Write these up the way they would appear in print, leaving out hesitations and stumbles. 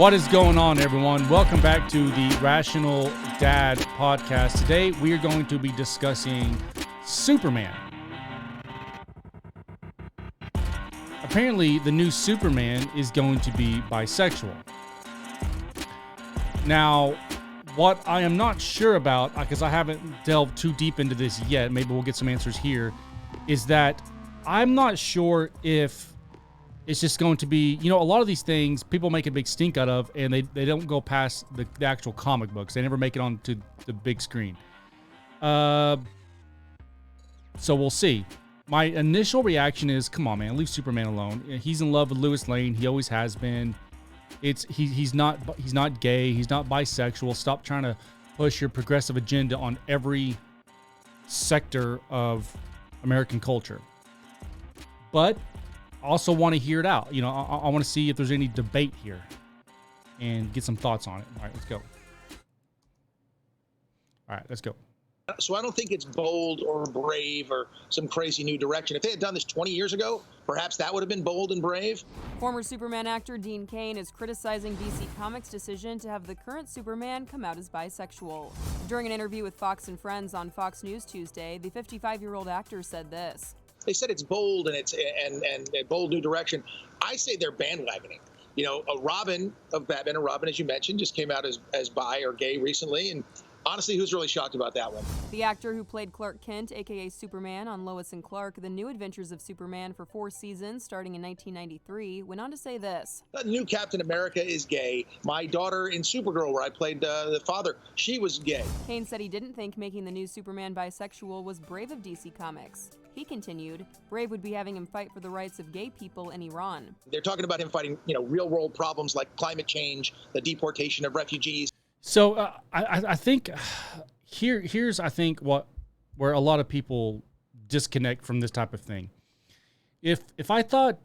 What is going on, everyone? Welcome back to the Rational Dad podcast. Today, we are going to be discussing Superman. Apparently, the new Superman is going to be bisexual. Now, what I am not sure about, because I haven't delved too deep into this yet, maybe we'll get some answers here, is that I'm not sure if it's just going to be, a lot of these things people make a big stink out of, and they don't go past the actual comic books. They never make it onto the big screen. So we'll see. My initial reaction is, come on, man, leave Superman alone. He's in love with Lois Lane. He always has been. He's not gay. He's not bisexual. Stop trying to push your progressive agenda on every sector of American culture. But also want to hear it out. I want to see if there's any debate here and get some thoughts on it. All right, let's go. All right, let's go. So I don't think it's bold or brave or some crazy new direction. If they had done this 20 years ago, perhaps that would have been bold and brave. Former Superman actor Dean Cain is criticizing DC Comics' decision to have the current Superman come out as bisexual. During an interview with Fox and Friends on Fox News Tuesday, the 55-year-old actor said this. They said it's bold and it's and a bold new direction. I say they're bandwagoning. A Robin of Batman, and Robin, as you mentioned, just came out as bi or gay recently, and honestly, who's really shocked about that one? The actor who played Clark Kent, a.k.a. Superman, on Lois and Clark, The New Adventures of Superman for 4 seasons, starting in 1993, went on to say this. The new Captain America is gay. My daughter in Supergirl, where I played the father, she was gay. Cain said he didn't think making the new Superman bisexual was brave of DC Comics. He continued, brave would be having him fight for the rights of gay people in Iran. They're talking about him fighting, real-world problems like climate change, the deportation of refugees. So I think here's I think where a lot of people disconnect from this type of thing. If I thought,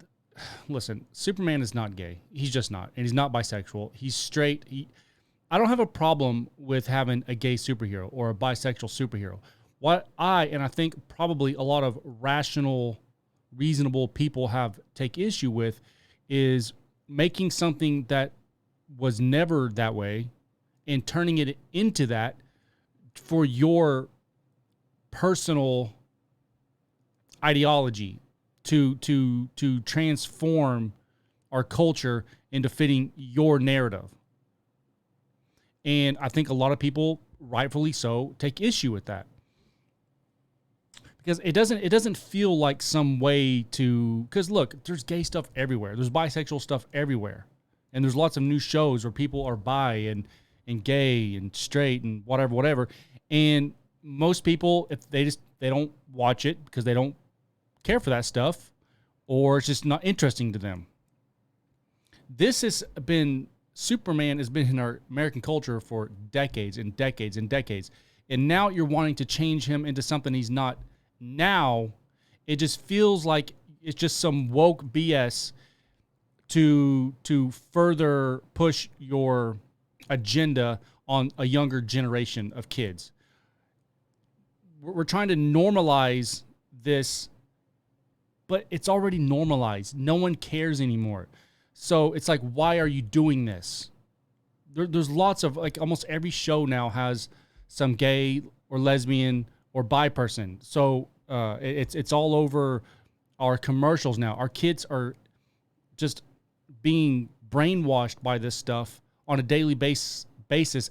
listen, Superman is not gay. He's just not, and he's not bisexual. He's straight. I don't have a problem with having a gay superhero or a bisexual superhero. What I think probably a lot of rational, reasonable people take issue with is making something that was never that way and turning it into that for your personal ideology to transform our culture into fitting your narrative. And I think a lot of people, rightfully so, take issue with that. Because it doesn't feel like some way to, because look, there's gay stuff everywhere. There's bisexual stuff everywhere. And there's lots of new shows where people are bi and gay and straight and whatever. And most people, if they don't watch it because they don't care for that stuff, or it's just not interesting to them. Superman has been in our American culture for decades and decades and decades. And now you're wanting to change him into something he's not. Now, it just feels like it's just some woke BS to further push your agenda on a younger generation of kids. We're trying to normalize this, but it's already normalized. No one cares anymore. So it's like, why are you doing this? There's lots of, like, almost every show now has some gay or lesbian or bi person. So it's all over our commercials now. Our kids are just being brainwashed by this stuff on a daily basis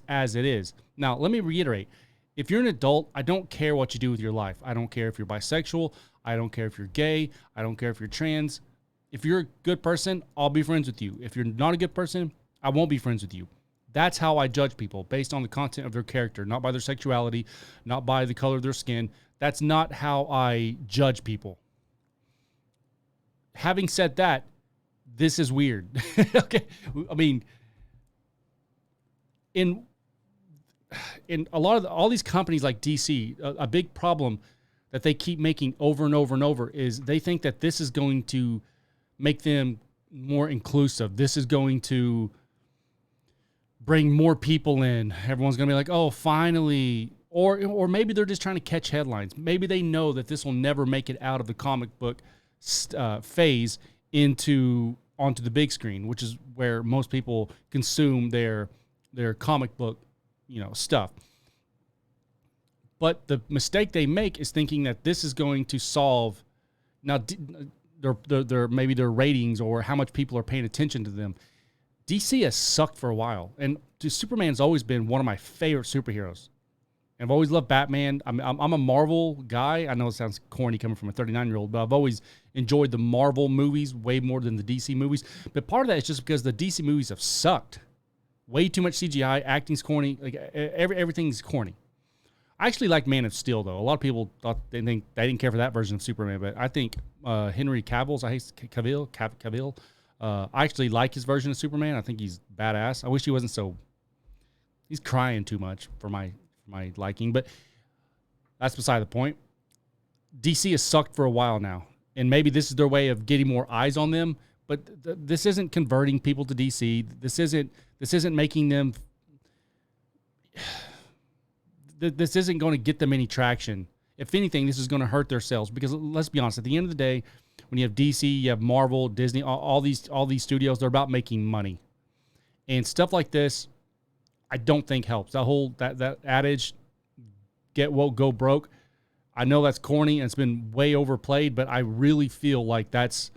as it is. Now, let me reiterate. If you're an adult, I don't care what you do with your life. I don't care if you're bisexual. I don't care if you're gay. I don't care if you're trans. If you're a good person, I'll be friends with you. If you're not a good person, I won't be friends with you. That's how I judge people, based on the content of their character, not by their sexuality, not by the color of their skin. That's not how I judge people. Having said that, this is weird. Okay. I mean, in a lot of all these companies like DC, a big problem that they keep making over and over and over is they think that this is going to make them more inclusive. This is going to bring more people in. Everyone's going to be like, oh, finally. Or maybe they're just trying to catch headlines. Maybe they know that this will never make it out of the comic book phase into onto the big screen, which is where most people consume their comic book, stuff. But the mistake they make is thinking that this is going to solve now their maybe their ratings or how much people are paying attention to them. DC has sucked for a while, and Superman's always been one of my favorite superheroes. I've always loved Batman. I'm a Marvel guy. I know it sounds corny coming from a 39-year-old, but I've always enjoyed the Marvel movies way more than the DC movies. But part of that is just because the DC movies have sucked. Way too much CGI, acting's corny, like everything's corny. I actually like Man of Steel, though. A lot of people thought they didn't care for that version of Superman, but I think Henry Cavill. I actually like his version of Superman. I think he's badass. I wish he wasn't so. He's crying too much for my liking, but that's beside the point. DC has sucked for a while now, and maybe this is their way of getting more eyes on them. But this isn't converting people to DC. This isn't making them. This isn't going to get them any traction. If anything, this is going to hurt their sales because let's be honest. At the end of the day, when you have DC, you have Marvel, Disney, all these studios, they're about making money, and stuff like this, I don't think helps. That whole that adage, get woke, go broke. I know that's corny and it's been way overplayed, but I really feel like that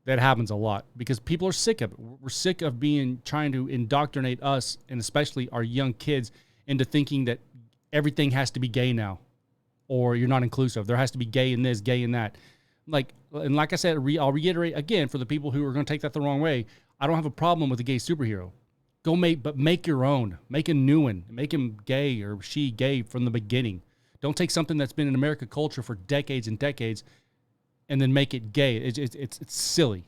happens a lot because people are sick of it. We're sick of trying to indoctrinate us and especially our young kids into thinking that everything has to be gay now, or you're not inclusive. There has to be gay in this, gay in that. Like I said, I'll reiterate again for the people who are going to take that the wrong way. I don't have a problem with a gay superhero. Make your own. Make a new one. Make him gay or she gay from the beginning. Don't take something that's been in American culture for decades and decades and then make it gay. It's silly.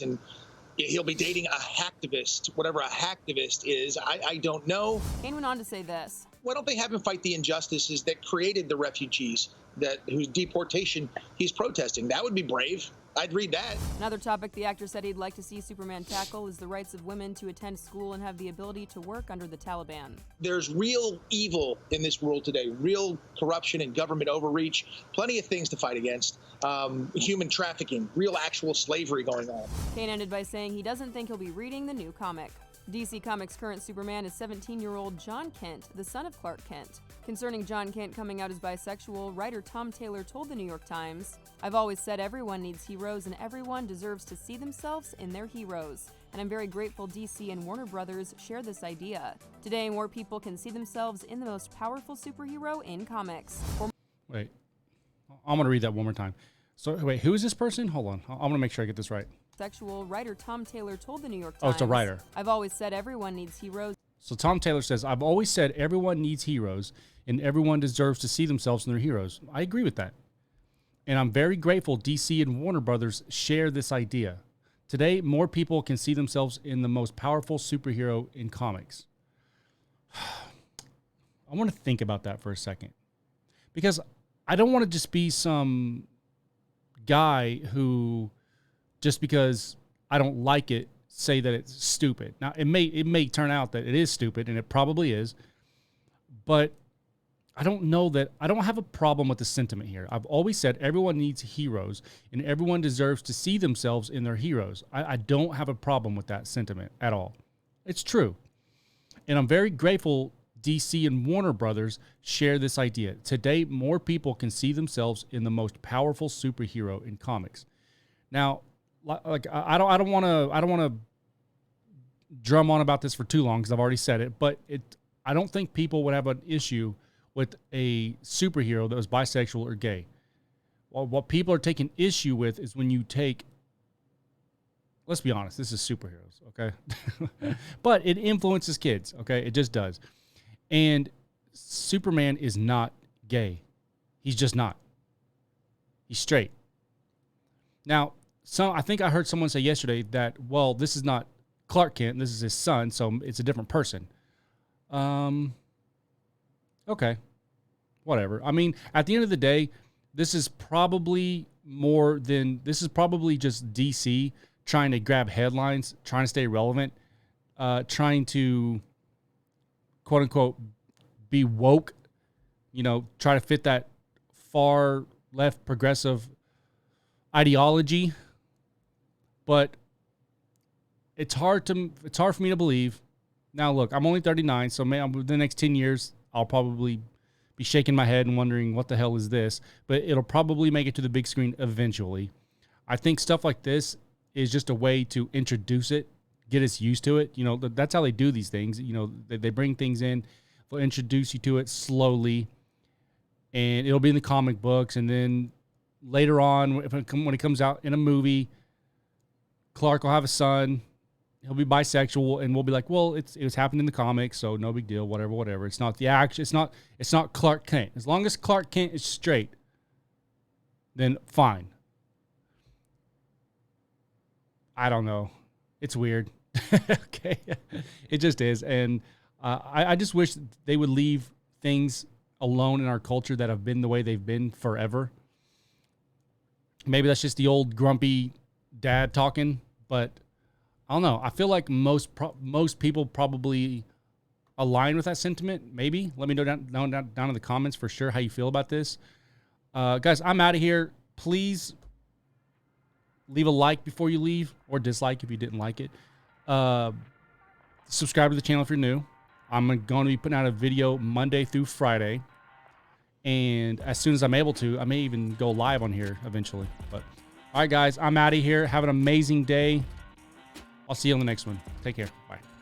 And he'll be dating a hacktivist, whatever a hacktivist is. I don't know. Cain went on to say this. Why don't they have him fight the injustices that created the refugees whose deportation he's protesting? That would be brave. I'd read that. Another topic the actor said he'd like to see Superman tackle is the rights of women to attend school and have the ability to work under the Taliban. There's real evil in this world today, real corruption and government overreach, plenty of things to fight against, human trafficking, real actual slavery going on. Cain ended by saying he doesn't think he'll be reading the new comic. DC Comics' current Superman is 17-year-old John Kent, the son of Clark Kent. Concerning John Kent coming out as bisexual, writer Tom Taylor told the New York Times, "I've always said everyone needs heroes and everyone deserves to see themselves in their heroes. And I'm very grateful DC and Warner Brothers share this idea. Today, more people can see themselves in the most powerful superhero in comics." Wait, I'm going to read that one more time. So, wait, who is this person? Hold on. I'm going to make sure I get this right. Sexual writer Tom Taylor told the New York Times. Oh, it's a writer. "I've always said everyone needs heroes." So Tom Taylor says, "I've always said everyone needs heroes and everyone deserves to see themselves in their heroes." I agree with that. And I'm very grateful DC and Warner Brothers share this idea. Today, more people can see themselves in the most powerful superhero in comics. I want to think about that for a second. Because I don't want to just be some guy who, just because I don't like it, say that it's stupid. Now, it may turn out that it is stupid, and it probably is, but I don't know that I don't have a problem with the sentiment here. I've always said everyone needs heroes, and everyone deserves to see themselves in their heroes. I don't have a problem with that sentiment at all. It's true, and I'm very grateful DC and Warner Brothers share this idea. Today, more people can see themselves in the most powerful superhero in comics. Now, like I don't want to drum on about this for too long because I've already said it, but I don't think people would have an issue with a superhero that was bisexual or gay. Well, what people are taking issue with is when you take, let's be honest, this is superheroes, okay? But it influences kids, okay? It just does. And Superman is not gay. He's just not. He's straight. Now, I think I heard someone say yesterday that, well, this is not Clark Kent, this is his son, so it's a different person. Okay. Whatever. I mean, at the end of the day, this is probably just DC trying to grab headlines, trying to stay relevant, trying to, quote unquote, be woke, try to fit that far left progressive ideology. But it's hard for me to believe. Now, look, I'm only 39, so the next 10 years, I'll probably be shaking my head and wondering what the hell is this. But it'll probably make it to the big screen eventually. I think stuff like this is just a way to introduce it, get us used to it. You know, that's how they do these things. You know, they bring things in, they'll introduce you to it slowly, and it'll be in the comic books. And then later on, when it comes out in a movie, Clark will have a son. He'll be bisexual, and we'll be like, well, it was happening in the comics, so no big deal, whatever. It's not the action. It's not Clark Kent. As long as Clark Kent is straight, then fine. I don't know. It's weird. Okay. It just is. And I just wish they would leave things alone in our culture that have been the way they've been forever. Maybe that's just the old grumpy dad talking, but I don't know. I feel like most people probably align with that sentiment. Maybe. Let me know down in the comments for sure how you feel about this. Guys, I'm out of here. Please leave a like before you leave, or dislike if you didn't like it. Subscribe to the channel if you're new. I'm going to be putting out a video Monday through Friday. And as soon as I'm able to, I may even go live on here eventually. But all right, guys, I'm out of here. Have an amazing day. I'll see you on the next one. Take care. Bye.